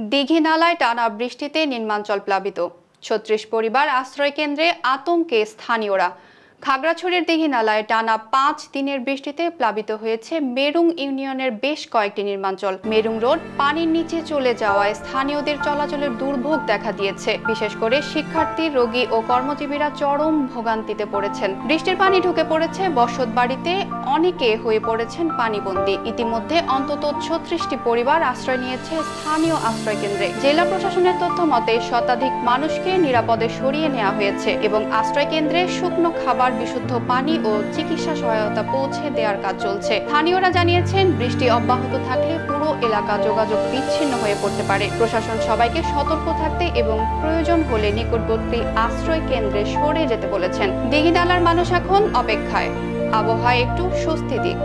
দীঘিনালায় টানা বৃষ্টিতে নিম্নাঞ্চল প্লাবিত, ৩৬ পরিবার আশ্রয় কেন্দ্রে আতঙ্কে স্থানীয়রা। খাগড়াছড়ির দীঘিনালায় টানা ৫ দিনের বৃষ্টিতে প্লাবিত হয়েছে মেরুং ইউনিয়নের বেশ কয়েকটি নির্মাঞ্চল। মেরুং রোড পানির নিচে চলে যাওয়ায় স্থানীয়দের চলাচলের দুর্ভোগ দেখা দিয়েছে। বিশেষ করে শিক্ষার্থী, রোগী ও কর্মজীবীরা চরম ভোগান্তিতে পড়েছেন। বৃষ্টির পানি ঢুকে পড়েছে বসতবাড়িতে, অনেকে হয়ে পড়েছেন পানিবন্দী। ইতিমধ্যে অন্তত ৩৬টি পরিবার আশ্রয় নিয়েছে স্থানীয় আশ্রয় কেন্দ্রে। জেলা প্রশাসনের তথ্য মতে শতাধিক মানুষকে নিরাপদে সরিয়ে নেওয়া হয়েছে এবং আশ্রয় কেন্দ্রে শুকনো খাবার, বিশুদ্ধ পানি ও চিকিৎসা সহায়তা পৌঁছে দেওয়ার কাজ চলছে। স্থানীয়রা জানিয়েছেন, বৃষ্টি অব্যাহত থাকলে পুরো এলাকা যোগাযোগ বিচ্ছিন্ন হয়ে পড়তে পারে। প্রশাসন সবাইকে সতর্ক থাকতে এবং প্রয়োজন হলে নিকটবর্তী আশ্রয় কেন্দ্রে সরে যেতে বলেছেন। দীঘিনালার মানুষ এখন অপেক্ষায়, আবহাওয়া একটু স্বস্তি দিক।